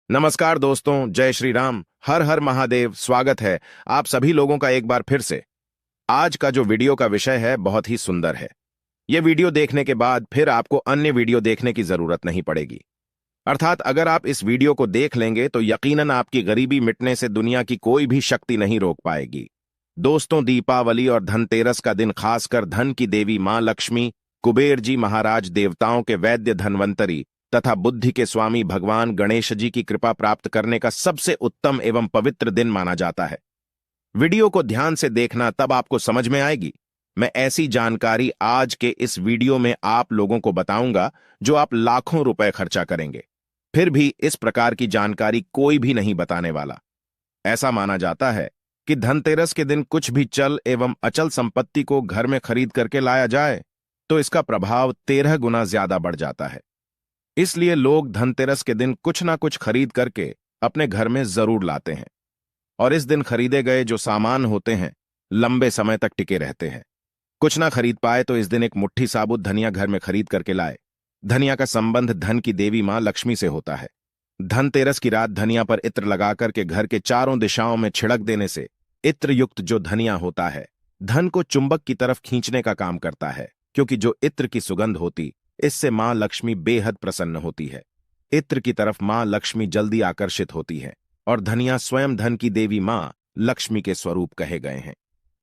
नमस्कार दोस्तों, जय श्री राम। हर हर महादेव। स्वागत है आप सभी लोगों का एक बार फिर से। आज का जो वीडियो का विषय है बहुत ही सुंदर है। यह वीडियो देखने के बाद फिर आपको अन्य वीडियो देखने की जरूरत नहीं पड़ेगी। अर्थात अगर आप इस वीडियो को देख लेंगे तो यकीनन आपकी गरीबी मिटने से दुनिया की कोई भी शक्ति नहीं रोक पाएगी। दोस्तों, दीपावली और धनतेरस का दिन खासकर धन की देवी मां लक्ष्मी, कुबेर जी महाराज, देवताओं के वैद्य धन्वंतरी तथा बुद्धि के स्वामी भगवान गणेश जी की कृपा प्राप्त करने का सबसे उत्तम एवं पवित्र दिन माना जाता है। वीडियो को ध्यान से देखना, तब आपको समझ में आएगी। मैं ऐसी जानकारी आज के इस वीडियो में आप लोगों को बताऊंगा जो आप लाखों रुपए खर्चा करेंगे, फिर भी इस प्रकार की जानकारी कोई भी नहीं बताने वाला। ऐसा माना जाता है कि धनतेरस के दिन कुछ भी चल एवं अचल संपत्ति को घर में खरीद करके लाया जाए तो इसका प्रभाव 13 गुना ज्यादा बढ़ जाता है। इसलिए लोग धनतेरस के दिन कुछ ना कुछ खरीद करके अपने घर में जरूर लाते हैं और इस दिन खरीदे गए जो सामान होते हैं लंबे समय तक टिके रहते हैं। कुछ ना खरीद पाए तो इस दिन एक मुट्ठी साबुत धनिया घर में खरीद करके लाए। धनिया का संबंध धन की देवी मां लक्ष्मी से होता है। धनतेरस की रात धनिया पर इत्र लगा करके घर के चारों दिशाओं में छिड़क देने से इत्र युक्त जो धनिया होता है धन को चुंबक की तरफ खींचने का काम करता है, क्योंकि जो इत्र की सुगंध होती इससे मां लक्ष्मी बेहद प्रसन्न होती है। इत्र की तरफ मां लक्ष्मी जल्दी आकर्षित होती है और धनिया स्वयं धन की देवी मां लक्ष्मी के स्वरूप कहे गए हैं।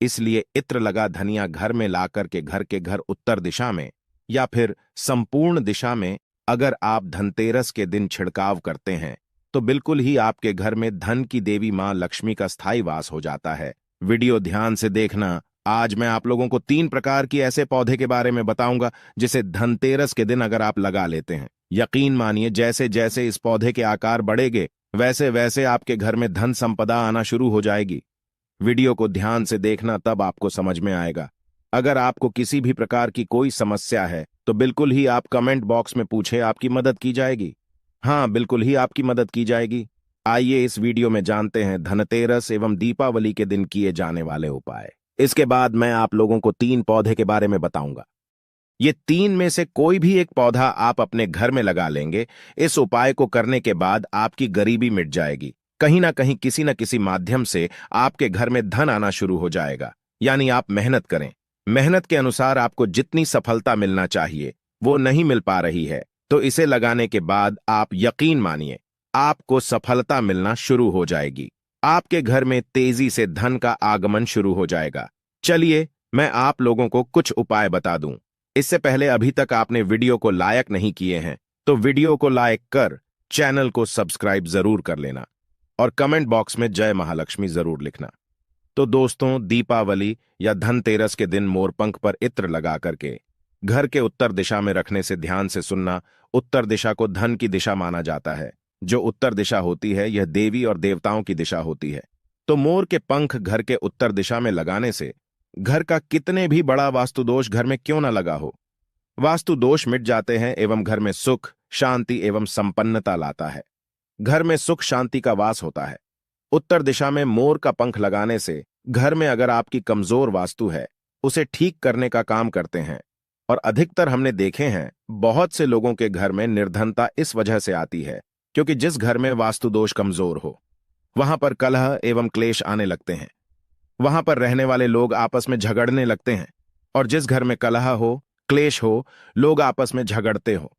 इसलिए इत्र लगा धनिया घर में लाकर के घर उत्तर दिशा में या फिर संपूर्ण दिशा में अगर आप धनतेरस के दिन छिड़काव करते हैं तो बिल्कुल ही आपके घर में धन की देवी मां लक्ष्मी का स्थायी वास हो जाता है। वीडियो ध्यान से देखना। आज मैं आप लोगों को 3 प्रकार की ऐसे पौधे के बारे में बताऊंगा जिसे धनतेरस के दिन अगर आप लगा लेते हैं, यकीन मानिए जैसे जैसे इस पौधे के आकार बढ़ेंगे वैसे वैसे आपके घर में धन संपदा आना शुरू हो जाएगी। वीडियो को ध्यान से देखना, तब आपको समझ में आएगा। अगर आपको किसी भी प्रकार की कोई समस्या है तो बिल्कुल ही आप कमेंट बॉक्स में पूछे, आपकी मदद की जाएगी। हाँ, बिल्कुल ही आपकी मदद की जाएगी। आइए इस वीडियो में जानते हैं धनतेरस एवं दीपावली के दिन किए जाने वाले उपाय। इसके बाद मैं आप लोगों को 3 पौधे के बारे में बताऊंगा। ये 3 में से कोई भी एक पौधा आप अपने घर में लगा लेंगे, इस उपाय को करने के बाद आपकी गरीबी मिट जाएगी। कहीं ना कहीं किसी न किसी माध्यम से आपके घर में धन आना शुरू हो जाएगा। यानी आप मेहनत करें, मेहनत के अनुसार आपको जितनी सफलता मिलना चाहिए वो नहीं मिल पा रही है, तो इसे लगाने के बाद आप यकीन मानिए आपको सफलता मिलना शुरू हो जाएगी। आपके घर में तेजी से धन का आगमन शुरू हो जाएगा। चलिए मैं आप लोगों को कुछ उपाय बता दूं। इससे पहले अभी तक आपने वीडियो को लाइक नहीं किए हैं तो वीडियो को लाइक कर चैनल को सब्सक्राइब जरूर कर लेना और कमेंट बॉक्स में जय महालक्ष्मी जरूर लिखना। तो दोस्तों, दीपावली या धनतेरस के दिन मोरपंख पर इत्र लगा करके घर के उत्तर दिशा में रखने से ध्यान से सुनना। उत्तर दिशा को धन की दिशा माना जाता है। जो उत्तर दिशा होती है यह देवी और देवताओं की दिशा होती है। तो मोर के पंख घर के उत्तर दिशा में लगाने से घर का कितने भी बड़ा वास्तु दोष घर में क्यों न लगा हो, वास्तु दोष मिट जाते हैं एवं घर में सुख, शांति एवं संपन्नता लाता है। घर में सुख शांति का वास होता है। उत्तर दिशा में मोर का पंख लगाने से घर में अगर आपकी कमजोर वास्तु है उसे ठीक करने का काम करते हैं। और अधिकतर हमने देखे हैं बहुत से लोगों के घर में निर्धनता इस वजह से आती है क्योंकि जिस घर में वास्तु दोष कमजोर हो वहां पर कलह एवं क्लेश आने लगते हैं। वहां पर रहने वाले लोग आपस में झगड़ने लगते हैं और जिस घर में कलह हो, क्लेश हो, लोग आपस में झगड़ते हो,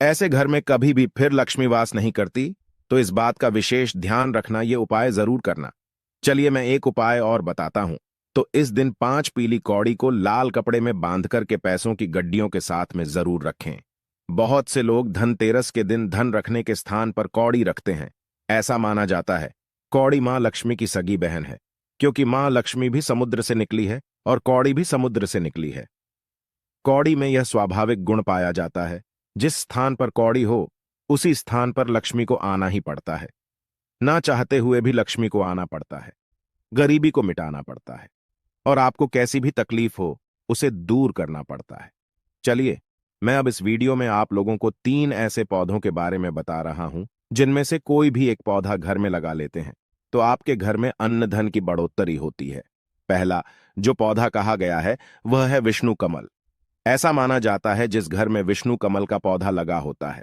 ऐसे घर में कभी भी फिर लक्ष्मी वास नहीं करती। तो इस बात का विशेष ध्यान रखना, ये उपाय जरूर करना। चलिए मैं एक उपाय और बताता हूं। तो इस दिन 5 पीली कौड़ी को लाल कपड़े में बांध करके पैसों की गड्डियों के साथ में जरूर रखें। बहुत से लोग धनतेरस के दिन धन रखने के स्थान पर कौड़ी रखते हैं। ऐसा माना जाता है कौड़ी मां लक्ष्मी की सगी बहन है, क्योंकि मां लक्ष्मी भी समुद्र से निकली है और कौड़ी भी समुद्र से निकली है। कौड़ी में यह स्वाभाविक गुण पाया जाता है, जिस स्थान पर कौड़ी हो उसी स्थान पर लक्ष्मी को आना ही पड़ता है। ना चाहते हुए भी लक्ष्मी को आना पड़ता है, गरीबी को मिटाना पड़ता है और आपको कैसी भी तकलीफ हो उसे दूर करना पड़ता है। चलिए मैं अब इस वीडियो में आप लोगों को 3 ऐसे पौधों के बारे में बता रहा हूं जिनमें से कोई भी एक पौधा घर में लगा लेते हैं तो आपके घर में अन्न धन की बढ़ोतरी होती है। पहला जो पौधा कहा गया है वह है विष्णु कमल। ऐसा माना जाता है जिस घर में विष्णु कमल का पौधा लगा होता है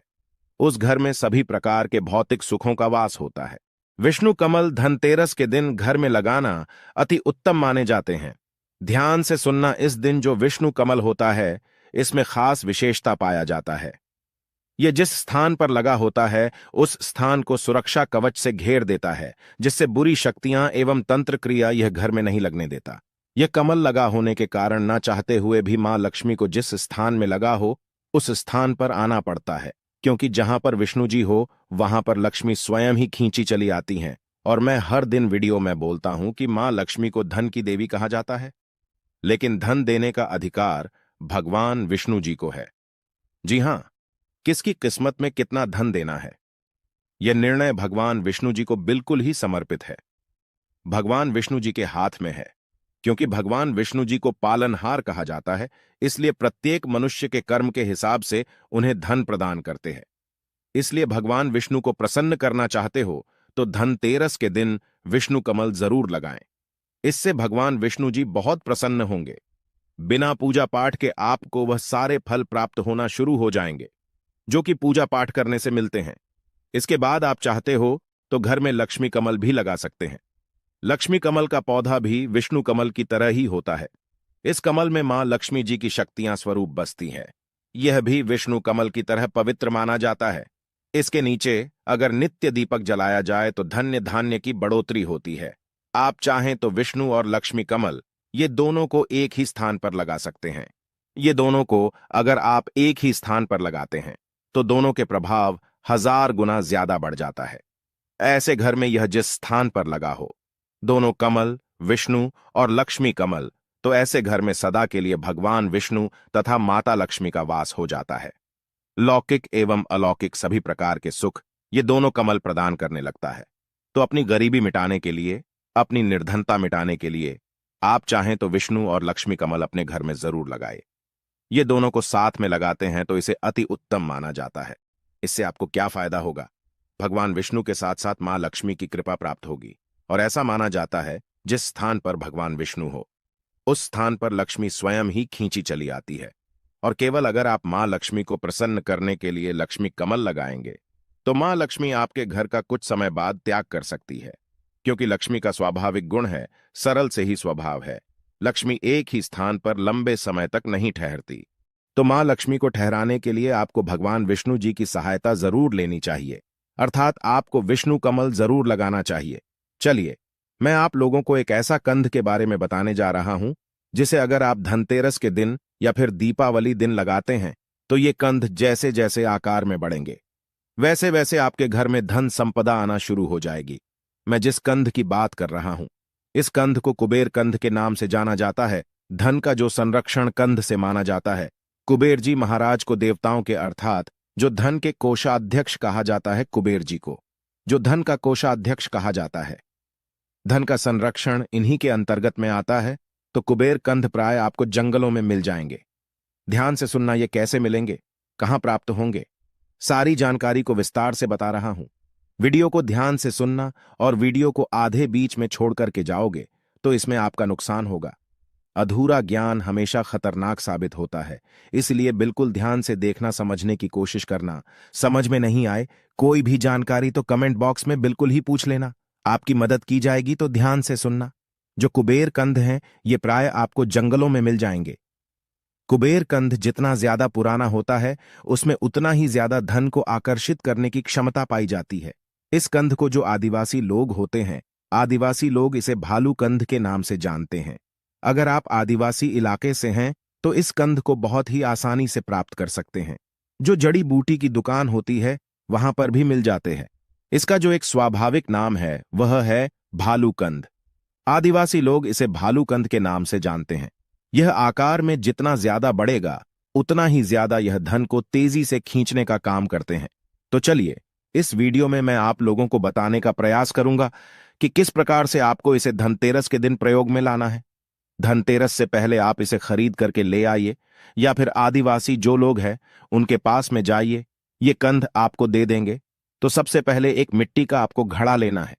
उस घर में सभी प्रकार के भौतिक सुखों का वास होता है। विष्णु कमल धनतेरस के दिन घर में लगाना अति उत्तम माने जाते हैं। ध्यान से सुनना, इस दिन जो विष्णु कमल होता है, इसमें खास विशेषता पाया जाता है। यह जिस स्थान पर लगा होता है उस स्थान को सुरक्षा कवच से घेर देता है, जिससे बुरी शक्तियां एवं तंत्र क्रिया यह घर में नहीं लगने देता। यह कमल लगा होने के कारण न चाहते हुए भी मां लक्ष्मी को जिस स्थान में लगा हो उस स्थान पर आना पड़ता है, क्योंकि जहां पर विष्णु जी हो वहां पर लक्ष्मी स्वयं ही खींची चली आती हैं। और मैं हर दिन वीडियो में बोलता हूं कि मां लक्ष्मी को धन की देवी कहा जाता है, लेकिन धन देने का अधिकार भगवान विष्णु जी को है। जी हां, किसकी किस्मत में कितना धन देना है, यह निर्णय भगवान विष्णु जी को बिल्कुल ही समर्पित है। भगवान विष्णु जी के हाथ में है। क्योंकि भगवान विष्णु जी को पालनहार कहा जाता है, इसलिए प्रत्येक मनुष्य के कर्म के हिसाब से उन्हें धन प्रदान करते हैं। इसलिए भगवान विष्णु को प्रसन्न करना चाहते हो तो धनतेरस के दिन विष्णु कमल जरूर लगाएं। इससे भगवान विष्णु जी बहुत प्रसन्न होंगे। बिना पूजा पाठ के आपको वह सारे फल प्राप्त होना शुरू हो जाएंगे जो कि पूजा पाठ करने से मिलते हैं। इसके बाद आप चाहते हो तो घर में लक्ष्मी कमल भी लगा सकते हैं। लक्ष्मी कमल का पौधा भी विष्णु कमल की तरह ही होता है। इस कमल में मां लक्ष्मी जी की शक्तियां स्वरूप बसती हैं। यह भी विष्णु कमल की तरह पवित्र माना जाता है। इसके नीचे अगर नित्य दीपक जलाया जाए तो धन्य धान्य की बढ़ोतरी होती है। आप चाहें तो विष्णु और लक्ष्मी कमल ये दोनों को एक ही स्थान पर लगा सकते हैं। ये दोनों को अगर आप एक ही स्थान पर लगाते हैं तो दोनों के प्रभाव 1000 गुना ज्यादा बढ़ जाता है। ऐसे घर में यह जिस स्थान पर लगा हो, दोनों कमल विष्णु और लक्ष्मी कमल, तो ऐसे घर में सदा के लिए भगवान विष्णु तथा माता लक्ष्मी का वास हो जाता है। लौकिक एवं अलौकिक सभी प्रकार के सुख ये दोनों कमल प्रदान करने लगता है। तो अपनी गरीबी मिटाने के लिए, अपनी निर्धनता मिटाने के लिए आप चाहें तो विष्णु और लक्ष्मी कमल अपने घर में जरूर लगाए। ये दोनों को साथ में लगाते हैं तो इसे अति उत्तम माना जाता है। इससे आपको क्या फायदा होगा? भगवान विष्णु के साथ साथ मां लक्ष्मी की कृपा प्राप्त होगी। और ऐसा माना जाता है जिस स्थान पर भगवान विष्णु हो उस स्थान पर लक्ष्मी स्वयं ही खींची चली आती है। और केवल अगर आप मां लक्ष्मी को प्रसन्न करने के लिए लक्ष्मी कमल लगाएंगे तो मां लक्ष्मी आपके घर का कुछ समय बाद त्याग कर सकती है, क्योंकि लक्ष्मी का स्वाभाविक गुण है, सरल से ही स्वभाव है। लक्ष्मी एक ही स्थान पर लंबे समय तक नहीं ठहरती। तो मां लक्ष्मी को ठहराने के लिए आपको भगवान विष्णु जी की सहायता जरूर लेनी चाहिए, अर्थात आपको विष्णु कमल जरूर लगाना चाहिए। चलिए, मैं आप लोगों को एक ऐसा कंद के बारे में बताने जा रहा हूं जिसे अगर आप धनतेरस के दिन या फिर दीपावली दिन लगाते हैं तो ये कंद जैसे जैसे आकार में बढ़ेंगे वैसे वैसे आपके घर में धन संपदा आना शुरू हो जाएगी। मैं जिस कंद की बात कर रहा हूं, इस कंद को कुबेर कंद के नाम से जाना जाता है। धन का जो संरक्षण कंद से माना जाता है। कुबेर जी महाराज को देवताओं के अर्थात जो धन के कोषाध्यक्ष कहा जाता है, कुबेर जी को जो धन का कोषाध्यक्ष कहा जाता है, धन का संरक्षण इन्हीं के अंतर्गत में आता है। तो कुबेर कंद प्राय आपको जंगलों में मिल जाएंगे। ध्यान से सुनना, ये कैसे मिलेंगे, कहां प्राप्त होंगे, सारी जानकारी को विस्तार से बता रहा हूं। वीडियो को ध्यान से सुनना और वीडियो को आधे बीच में छोड़ करके जाओगे तो इसमें आपका नुकसान होगा। अधूरा ज्ञान हमेशा खतरनाक साबित होता है, इसलिए बिल्कुल ध्यान से देखना, समझने की कोशिश करना। समझ में नहीं आए कोई भी जानकारी तो कमेंट बॉक्स में बिल्कुल ही पूछ लेना, आपकी मदद की जाएगी। तो ध्यान से सुनना। जो कुबेर कंद हैं ये प्राय आपको जंगलों में मिल जाएंगे। कुबेर कंद जितना ज्यादा पुराना होता है उसमें उतना ही ज्यादा धन को आकर्षित करने की क्षमता पाई जाती है। इस कंद को जो आदिवासी लोग होते हैं, आदिवासी लोग इसे भालू कंद के नाम से जानते हैं। अगर आप आदिवासी इलाके से हैं तो इस कंद को बहुत ही आसानी से प्राप्त कर सकते हैं। जो जड़ी बूटी की दुकान होती है वहां पर भी मिल जाते हैं। इसका जो एक स्वाभाविक नाम है वह है भालू कंद। आदिवासी लोग इसे भालू कंद के नाम से जानते हैं। यह आकार में जितना ज्यादा बढ़ेगा उतना ही ज्यादा यह धन को तेजी से खींचने का काम करते हैं। तो चलिए, इस वीडियो में मैं आप लोगों को बताने का प्रयास करूंगा कि किस प्रकार से आपको इसे धनतेरस के दिन प्रयोग में लाना है। धनतेरस से पहले आप इसे खरीद करके ले आइए या फिर आदिवासी जो लोग हैं उनके पास में जाइए, ये कंद आपको दे देंगे। तो सबसे पहले एक मिट्टी का आपको घड़ा लेना है।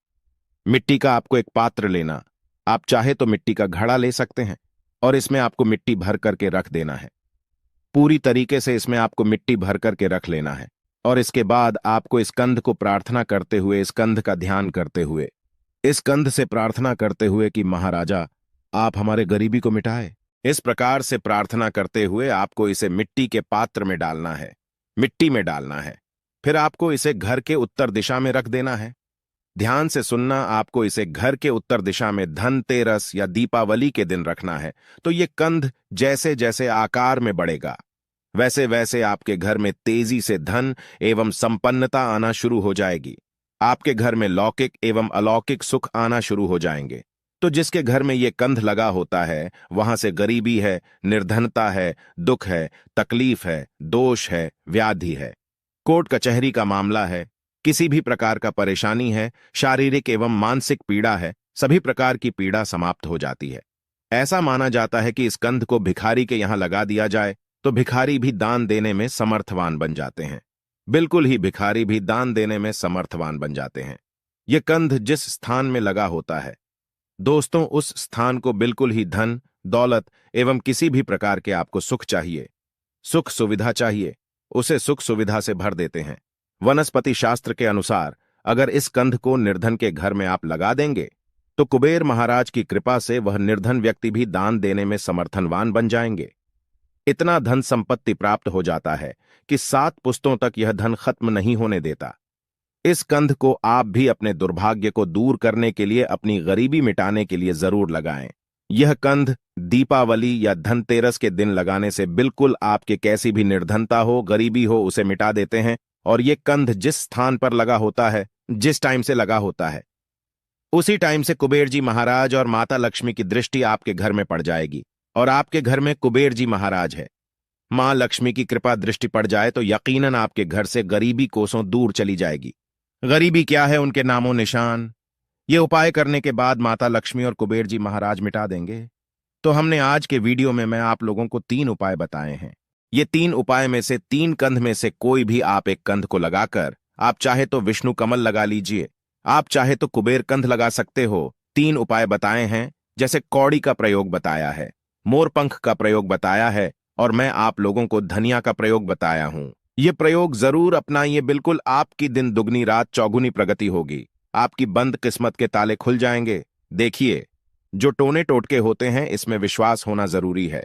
मिट्टी का आपको एक पात्र लेना, आप चाहे तो मिट्टी का घड़ा ले सकते हैं और इसमें आपको मिट्टी भर करके रख देना है। पूरी तरीके से इसमें आपको मिट्टी भर करके रख लेना है। और इसके बाद आपको इस कंध को प्रार्थना करते हुए, इस कंध का ध्यान करते हुए, इस कंध से प्रार्थना करते हुए कि महाराजा आप हमारे गरीबी को मिटाए, इस प्रकार से प्रार्थना करते हुए आपको इसे मिट्टी के पात्र में डालना है, मिट्टी में डालना है। फिर आपको इसे घर के उत्तर दिशा में रख देना है। ध्यान से सुनना, आपको इसे घर के उत्तर दिशा में धनतेरस या दीपावली के दिन रखना है। तो ये कंध जैसे जैसे आकार में बढ़ेगा, वैसे वैसे आपके घर में तेजी से धन एवं संपन्नता आना शुरू हो जाएगी। आपके घर में लौकिक एवं अलौकिक सुख आना शुरू हो जाएंगे। तो जिसके घर में ये कंध लगा होता है, वहां से गरीबी है, निर्धनता है, दुख है, तकलीफ है, दोष है, व्याधि है, कोर्ट कचहरी का मामला है, किसी भी प्रकार का परेशानी है, शारीरिक एवं मानसिक पीड़ा है, सभी प्रकार की पीड़ा समाप्त हो जाती है। ऐसा माना जाता है कि इस कंध को भिखारी के यहां लगा दिया जाए तो भिखारी भी दान देने में समर्थवान बन जाते हैं। बिल्कुल ही भिखारी भी दान देने में समर्थवान बन जाते हैं। यह कंध जिस स्थान में लगा होता है दोस्तों, उस स्थान को बिल्कुल ही धन, दौलत एवं किसी भी प्रकार के आपको सुख चाहिए, सुख सुविधा चाहिए, उसे सुख सुविधा से भर देते हैं। वनस्पति शास्त्र के अनुसार अगर इस कंध को निर्धन के घर में आप लगा देंगे तो कुबेर महाराज की कृपा से वह निर्धन व्यक्ति भी दान देने में समर्थनवान बन जाएंगे। इतना धन संपत्ति प्राप्त हो जाता है कि 7 पुश्तों तक यह धन खत्म नहीं होने देता। इस कंध को आप भी अपने दुर्भाग्य को दूर करने के लिए, अपनी गरीबी मिटाने के लिए जरूर लगाएं। यह कंध दीपावली या धनतेरस के दिन लगाने से बिल्कुल आपके कैसी भी निर्धनता हो, गरीबी हो, उसे मिटा देते हैं। और ये कंध जिस स्थान पर लगा होता है, जिस टाइम से लगा होता है, उसी टाइम से कुबेर जी महाराज और माता लक्ष्मी की दृष्टि आपके घर में पड़ जाएगी। और आपके घर में कुबेर जी महाराज है, मां लक्ष्मी की कृपा दृष्टि पड़ जाए तो यकीनन आपके घर से गरीबी कोसों दूर चली जाएगी। गरीबी क्या है, उनके नामो निशान, ये उपाय करने के बाद माता लक्ष्मी और कुबेर जी महाराज मिटा देंगे। तो हमने आज के वीडियो में मैं आप लोगों को 3 उपाय बताए हैं। ये 3 उपाय में से 3 कंध में से कोई भी आप एक कंध को लगाकर, आप चाहे तो विष्णु कमल लगा लीजिए, आप चाहे तो कुबेर कंध लगा सकते हो। 3 उपाय बताए हैं, जैसे कौड़ी का प्रयोग बताया है, मोरपंख का प्रयोग बताया है, और मैं आप लोगों को धनिया का प्रयोग बताया हूं। ये प्रयोग जरूर अपनाइए, बिल्कुल आपकी दिन दुगनी रात चौगुनी प्रगति होगी। आपकी बंद किस्मत के ताले खुल जाएंगे। देखिए, जो टोने टोटके होते हैं, इसमें विश्वास होना जरूरी है।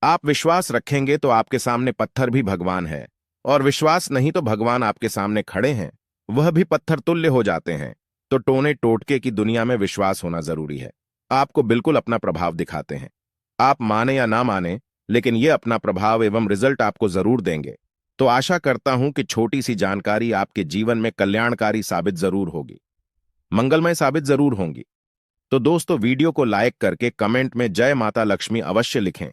आप विश्वास रखेंगे तो आपके सामने पत्थर भी भगवान है, और विश्वास नहीं तो भगवान आपके सामने खड़े हैं, वह भी पत्थर तुल्य हो जाते हैं। तो टोने टोटके की दुनिया में विश्वास होना जरूरी है। आपको बिल्कुल अपना प्रभाव दिखाते हैं। आप माने या ना माने, लेकिन ये अपना प्रभाव एवं रिजल्ट आपको जरूर देंगे। तो आशा करता हूं कि छोटी सी जानकारी आपके जीवन में कल्याणकारी साबित जरूर होगी, मंगलमय साबित जरूर होंगी। तो दोस्तों, वीडियो को लाइक करके कमेंट में जय माता लक्ष्मी अवश्य लिखें।